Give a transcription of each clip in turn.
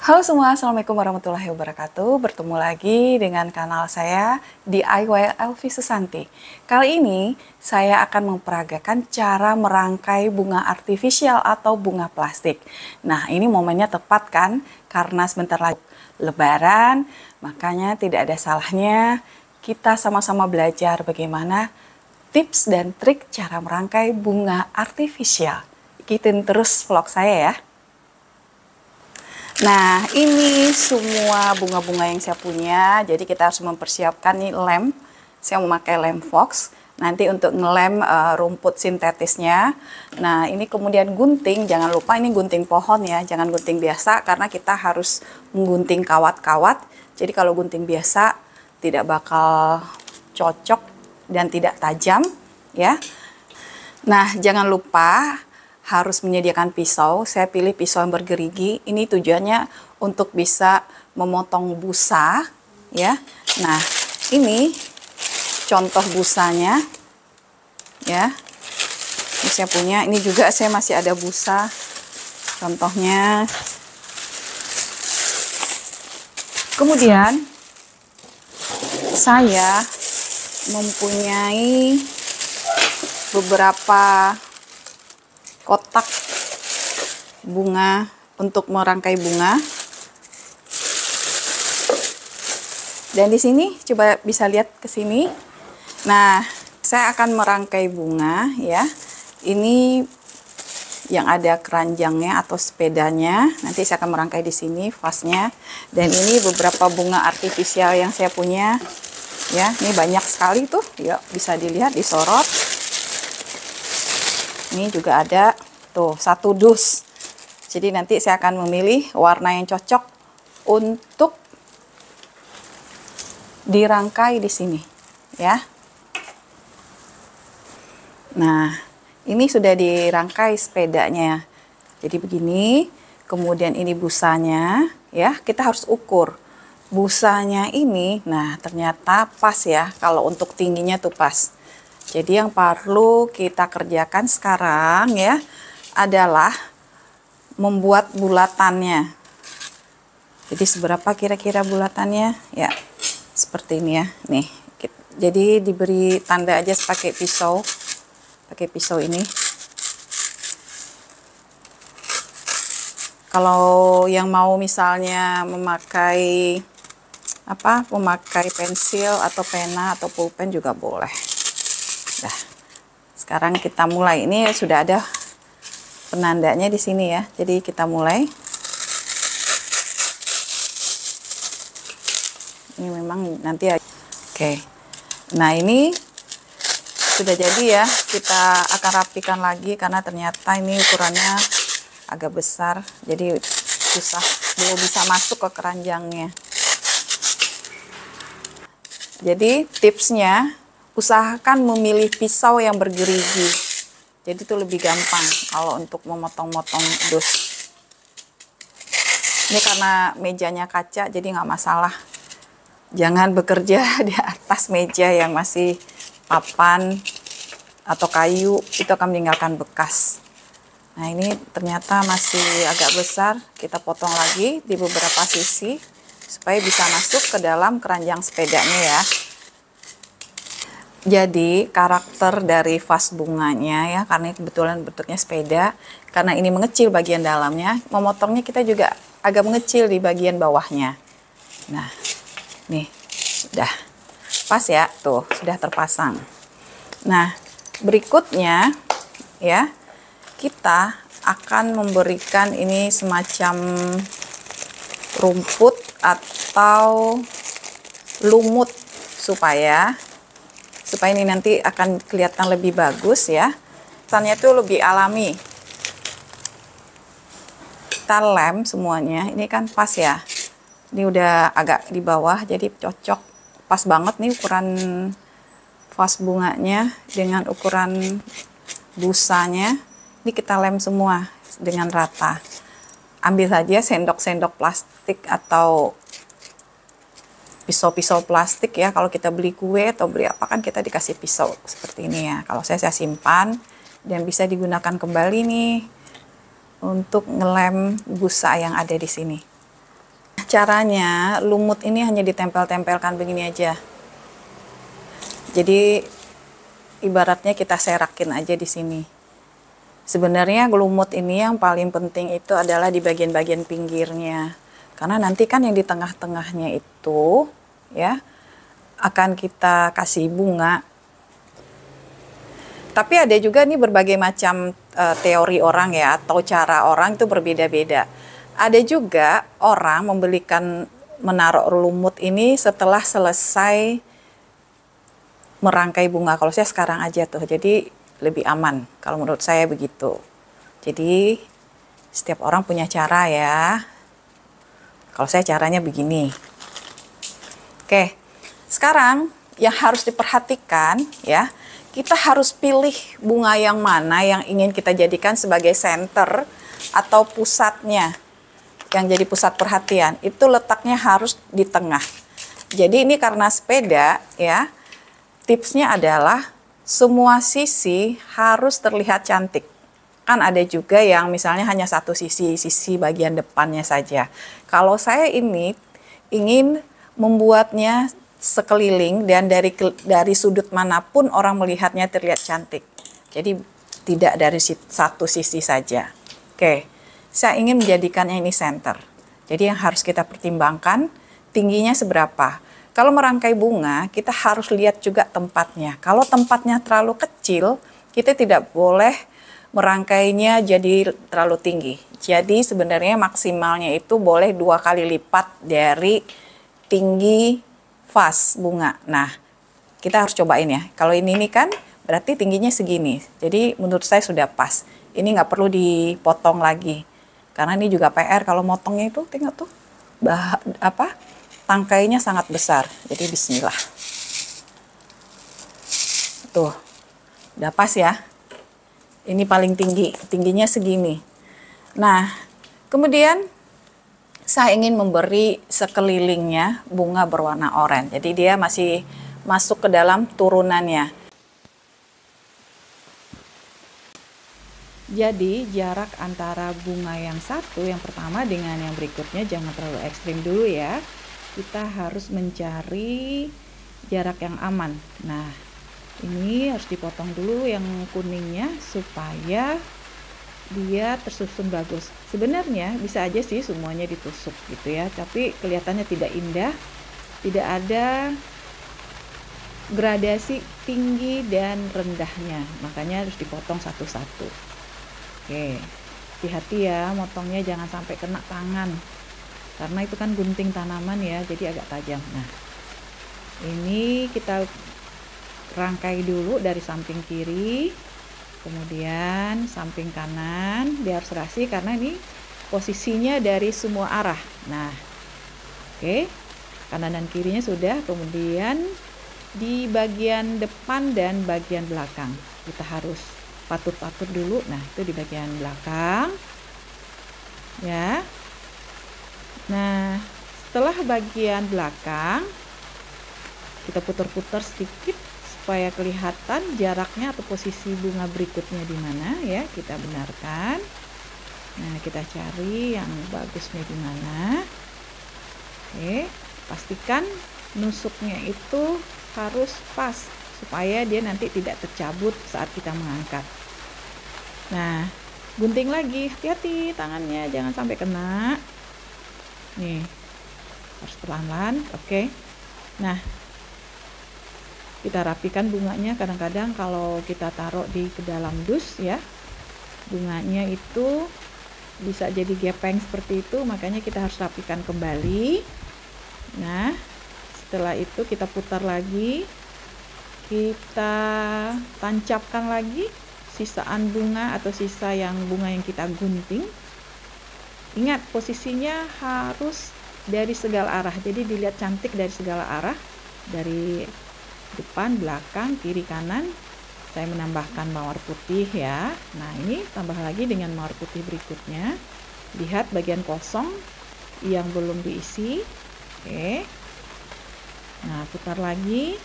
Halo semua, Assalamualaikum warahmatullahi wabarakatuh. Bertemu lagi dengan kanal saya DIY Elvi Susanti. Kali ini saya akan memperagakan cara merangkai bunga artifisial atau bunga plastik. Nah, ini momennya tepat kan? Karena sebentar lagi Lebaran, makanya tidak ada salahnya kita sama-sama belajar bagaimana tips dan trik cara merangkai bunga artifisial. Ikutin terus vlog saya ya. Nah, ini semua bunga-bunga yang saya punya. Jadi kita harus mempersiapkan nih lem. Saya memakai lem fox. Nanti untuk ngelem rumput sintetisnya. Nah, ini kemudian gunting. Jangan lupa ini gunting pohon ya. Jangan gunting biasa karena kita harus menggunting kawat-kawat. Jadi kalau gunting biasa tidak bakal cocok dan tidak tajam ya. Nah, jangan lupa harus menyediakan pisau. Saya pilih pisau yang bergerigi. Ini tujuannya untuk bisa memotong busa ya. Nah, ini contoh busanya ya. Ini saya punya. Ini juga saya masih ada busa. Contohnya. Kemudian saya mempunyai beberapa kotak bunga untuk merangkai bunga. Dan di sini coba bisa lihat ke sini. Nah, saya akan merangkai bunga ya. Ini yang ada keranjangnya atau sepedanya. Nanti saya akan merangkai di sini vasnya. Dan ini beberapa bunga artifisial yang saya punya. Ya, ini banyak sekali tuh. Yuk, bisa dilihat disorot. Ini juga ada tuh 1 dus. Jadi nanti saya akan memilih warna yang cocok untuk dirangkai di sini ya. Nah, ini sudah dirangkai sepedanya. Jadi begini, kemudian ini busanya ya. Kita harus ukur busanya ini. Nah, ternyata pas ya. Kalau untuk tingginya tuh pas. Jadi yang perlu kita kerjakan sekarang ya adalah membuat bulatannya. Jadi seberapa kira-kira bulatannya? Ya, seperti ini ya. Nih, jadi diberi tanda aja pakai pisau ini. Kalau yang mau misalnya memakai pensil atau pena atau pulpen juga boleh. Nah, sekarang kita mulai. Ini sudah ada penandanya di sini ya. Jadi kita mulai. Ini memang nanti ya. Oke. Nah, ini sudah jadi ya. Kita akan rapikan lagi karena ternyata ini ukurannya agak besar. Jadi susah, belum bisa masuk ke keranjangnya. Jadi tipsnya, usahakan memilih pisau yang bergerigi. Jadi itu lebih gampang kalau untuk memotong-motong dus. Ini karena mejanya kaca, jadi nggak masalah. Jangan bekerja di atas meja yang masih papan atau kayu, itu akan meninggalkan bekas. Nah, ini ternyata masih agak besar. Kita potong lagi di beberapa sisi supaya bisa masuk ke dalam keranjang sepedanya ya. Jadi karakter dari vas bunganya ya, karena kebetulan bentuknya sepeda, karena ini mengecil bagian dalamnya, memotongnya kita juga agak mengecil di bagian bawahnya. Nah, nih sudah pas ya, tuh sudah terpasang. Nah, berikutnya ya, kita akan memberikan ini semacam rumput atau lumut supaya ini nanti akan kelihatan lebih bagus ya. Kesannya itu lebih alami. Kita lem semuanya. Ini kan pas ya. Ini udah agak di bawah jadi cocok. Pas banget nih ukuran vas bunganya dengan ukuran busanya. Ini kita lem semua dengan rata. Ambil saja sendok-sendok plastik atau pisau-pisau plastik ya. Kalau kita beli kue atau beli apa kan kita dikasih pisau seperti ini ya. Kalau saya simpan dan bisa digunakan kembali nih untuk ngelem busa yang ada di sini. caranya lumut ini hanya ditempel-tempelkan begini aja. Jadi ibaratnya kita serakin aja di sini. Sebenarnya lumut ini yang paling penting itu adalah di bagian-bagian pinggirnya. Karena nanti kan yang di tengah-tengahnya itu ya akan kita kasih bunga. Tapi ada juga nih berbagai macam teori orang ya, atau cara orang itu berbeda-beda. Ada juga orang menaruh lumut ini setelah selesai merangkai bunga. Kalau saya sekarang aja tuh, jadi lebih aman. Kalau menurut saya begitu. Jadi setiap orang punya cara ya. Kalau saya caranya begini. Oke, sekarang yang harus diperhatikan ya, kita harus pilih bunga yang mana yang ingin kita jadikan sebagai center atau pusatnya, yang jadi pusat perhatian. Itu letaknya harus di tengah. Jadi ini karena sepeda ya, tipsnya adalah semua sisi harus terlihat cantik. Kan ada juga yang misalnya hanya satu sisi bagian depannya saja. Kalau saya ini ingin membuatnya sekeliling dan dari sudut manapun orang melihatnya terlihat cantik. Jadi tidak dari satu sisi saja. Oke, saya ingin menjadikannya ini center. Jadi yang harus kita pertimbangkan tingginya seberapa. Kalau merangkai bunga, kita harus lihat juga tempatnya. Kalau tempatnya terlalu kecil, kita tidak boleh merangkainya jadi terlalu tinggi. Jadi sebenarnya maksimalnya itu boleh 2 kali lipat dari tinggi vas bunga. Nah, kita harus cobain ya. Kalau ini kan berarti tingginya segini. Jadi menurut saya sudah pas. Ini nggak perlu dipotong lagi. Karena ini juga PR kalau motongnya itu, tengok tuh. Tangkainya sangat besar. Jadi bismillah. Tuh. Udah pas ya. Ini paling tinggi. Tingginya segini. Nah, kemudian saya ingin memberi sekelilingnya bunga berwarna oranye. Jadi dia masih masuk ke dalam turunannya. Jadi jarak antara bunga yang satu, yang pertama dengan yang berikutnya jangan terlalu ekstrim dulu ya. Kita harus mencari jarak yang aman. Nah, ini harus dipotong dulu yang kuningnya supaya dia tersusun bagus. Sebenarnya bisa aja sih semuanya ditusuk gitu ya, tapi kelihatannya tidak indah, tidak ada gradasi tinggi dan rendahnya, makanya harus dipotong satu-satu. Oke, hati-hati ya, motongnya jangan sampai kena tangan, karena itu kan gunting tanaman ya, jadi agak tajam. Nah, ini kita rangkai dulu dari samping kiri, kemudian samping kanan, biar serasi karena ini posisinya dari semua arah. Nah, oke, kanan dan kirinya sudah. Kemudian di bagian depan dan bagian belakang kita harus patur-patur dulu. Nah, itu di bagian belakang ya. Nah, setelah bagian belakang kita putar-putar sedikit supaya kelihatan jaraknya atau posisi bunga berikutnya di mana ya, kita benarkan. Nah, kita cari yang bagusnya di mana. Oke, pastikan nusuknya itu harus pas supaya dia nanti tidak tercabut saat kita mengangkat. Nah, gunting lagi, hati-hati tangannya jangan sampai kena. Nih, harus pelan-pelan. Oke. Nah, kita rapikan bunganya. Kadang-kadang kalau kita taruh di ke dalam dus ya, bunganya itu bisa jadi gepeng seperti itu, makanya kita harus rapikan kembali. Nah, setelah itu kita putar lagi, kita tancapkan lagi sisaan bunga atau sisa yang bunga yang kita gunting. Ingat, posisinya harus dari segala arah, jadi dilihat cantik dari segala arah, dari depan, belakang, kiri, kanan. Saya menambahkan mawar putih ya. Nah, ini tambah lagi dengan mawar putih berikutnya. Lihat bagian kosong yang belum diisi. Oke. Nah, putar lagi.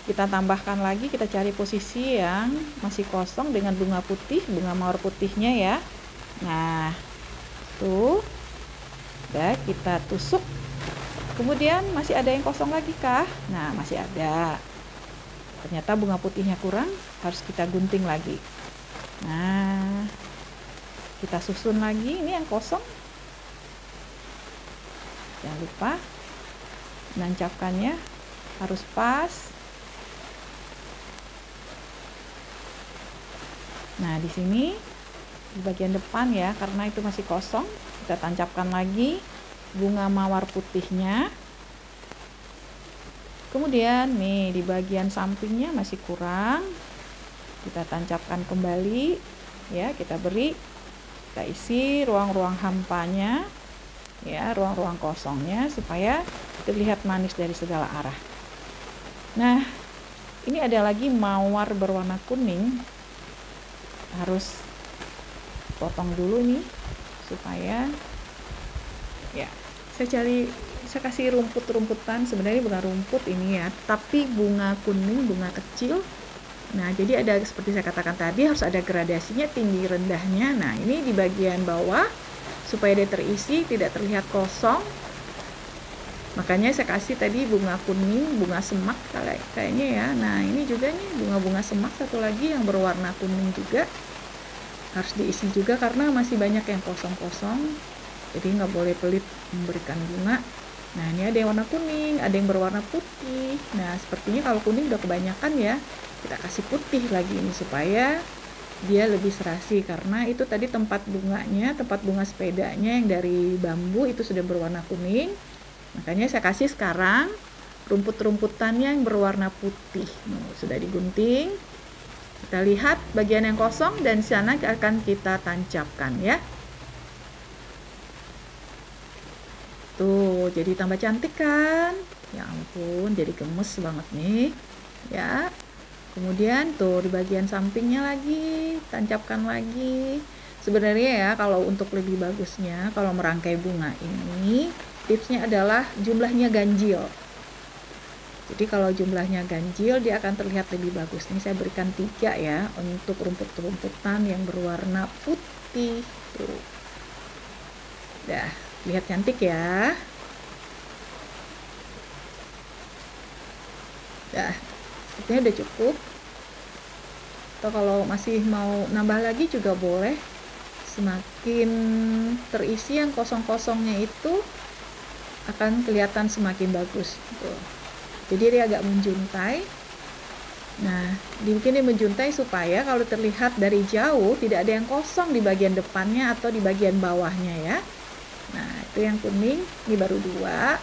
Kita tambahkan lagi, kita cari posisi yang masih kosong dengan bunga putih, bunga mawar putihnya ya. Nah, tuh. Udah, kita tusuk. Kemudian masih ada yang kosong lagi kah? Nah, masih ada. Ternyata bunga putihnya kurang, harus kita gunting lagi. Nah, kita susun lagi. Ini yang kosong. Jangan lupa menancapkannya harus pas. Nah, di sini di bagian depan ya, karena itu masih kosong, kita tancapkan lagi bunga mawar putihnya. Kemudian nih di bagian sampingnya masih kurang, kita tancapkan kembali ya, kita isi ruang-ruang hampanya ya, ruang-ruang kosongnya supaya terlihat manis dari segala arah. Nah, ini ada lagi mawar berwarna kuning, harus potong dulu nih supaya ya, saya kasih rumput-rumputan, sebenarnya bukan rumput ini ya, tapi bunga kuning, bunga kecil. Nah, jadi ada seperti saya katakan tadi, harus ada gradasinya, tinggi rendahnya. Nah, ini di bagian bawah supaya dia terisi, tidak terlihat kosong. Makanya saya kasih tadi bunga kuning, bunga semak kayaknya ya. Nah, ini juga nih bunga-bunga semak satu lagi yang berwarna kuning juga. Harus diisi juga karena masih banyak yang kosong-kosong. Jadi nggak boleh pelit memberikan bunga. Nah, ini ada yang warna kuning, ada yang berwarna putih. Nah, sepertinya kalau kuning udah kebanyakan ya, kita kasih putih lagi ini supaya dia lebih serasi, karena itu tadi tempat bunganya, tempat bunga sepedanya yang dari bambu itu sudah berwarna kuning. Makanya saya kasih sekarang rumput-rumputannya yang berwarna putih. Sudah digunting. Kita lihat bagian yang kosong dan di sana akan kita tancapkan ya. Tuh, jadi tambah cantik kan? Ya ampun, jadi gemes banget nih. Ya. Kemudian tuh di bagian sampingnya lagi, tancapkan lagi. Sebenarnya ya, kalau untuk lebih bagusnya, kalau merangkai bunga ini, tipsnya adalah jumlahnya ganjil. Jadi kalau jumlahnya ganjil, dia akan terlihat lebih bagus. Ini saya berikan 3 ya, untuk rumput-rumputan yang berwarna putih. Tuh. Dah, lihat cantik ya. Dah, sepertinya udah cukup. Atau kalau masih mau nambah lagi juga boleh. Semakin terisi yang kosong-kosongnya itu akan kelihatan semakin bagus. Tuh. Jadi dia agak menjuntai. Nah, dibikin menjuntai supaya kalau terlihat dari jauh tidak ada yang kosong di bagian depannya atau di bagian bawahnya ya. Nah, itu yang kuning, ini baru 2.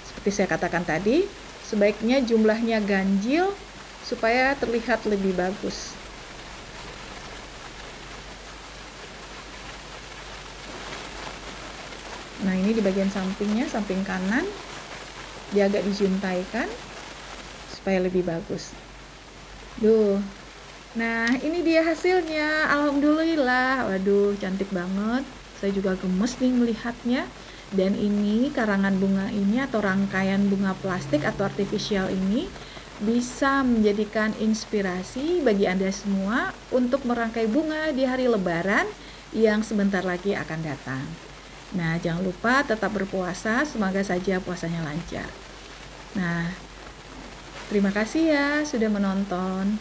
Seperti saya katakan tadi, sebaiknya jumlahnya ganjil supaya terlihat lebih bagus. Nah, ini di bagian sampingnya, samping kanan, dia agak dijuntaikan supaya lebih bagus. Duh. Nah, ini dia hasilnya. Alhamdulillah. Waduh, cantik banget. Saya juga gemes nih melihatnya. Dan ini karangan bunga ini atau rangkaian bunga plastik atau artifisial ini bisa menjadikan inspirasi bagi Anda semua untuk merangkai bunga di hari Lebaran yang sebentar lagi akan datang. Nah, jangan lupa tetap berpuasa, semoga saja puasanya lancar. Nah, terima kasih ya sudah menonton.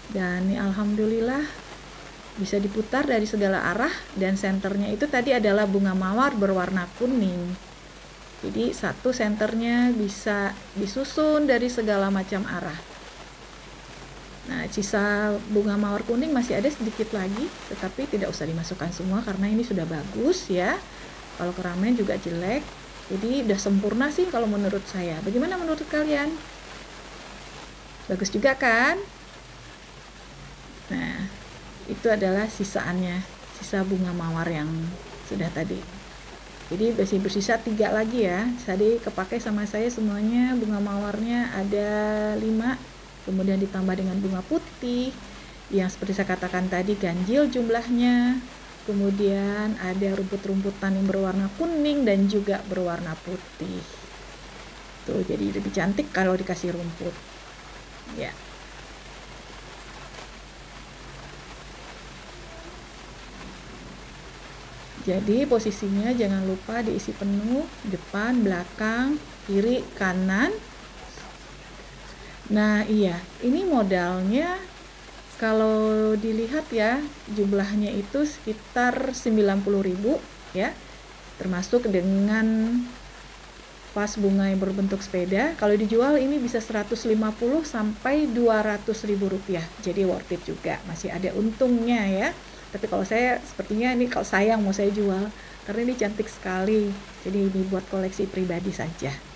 Dan alhamdulillah bisa diputar dari segala arah, dan senternya itu tadi adalah bunga mawar berwarna kuning. Jadi satu senternya bisa disusun dari segala macam arah. Nah, sisa bunga mawar kuning masih ada sedikit lagi, tetapi tidak usah dimasukkan semua karena ini sudah bagus ya. Kalau keramaian juga jelek, jadi udah sempurna sih kalau menurut saya. Bagaimana menurut kalian? Bagus juga kan? Nah, itu adalah sisaannya, sisa bunga mawar yang sudah tadi. Jadi masih bersisa 3 lagi ya. Tadi kepakai sama saya semuanya, bunga mawarnya ada 5, kemudian ditambah dengan bunga putih yang seperti saya katakan tadi ganjil jumlahnya. Kemudian ada rumput-rumputan yang berwarna kuning dan juga berwarna putih. Tuh, jadi lebih cantik kalau dikasih rumput. Ya. Jadi posisinya jangan lupa diisi penuh, depan, belakang, kiri, kanan. Nah iya, ini modalnya kalau dilihat ya, jumlahnya itu sekitar 90.000 ya, termasuk dengan vas bunga yang berbentuk sepeda. Kalau dijual ini bisa 150 sampai 200.000 rupiah, jadi worth it juga, masih ada untungnya ya. Tapi kalau saya sepertinya ini kalau sayang mau saya jual karena ini cantik sekali, jadi ini buat koleksi pribadi saja.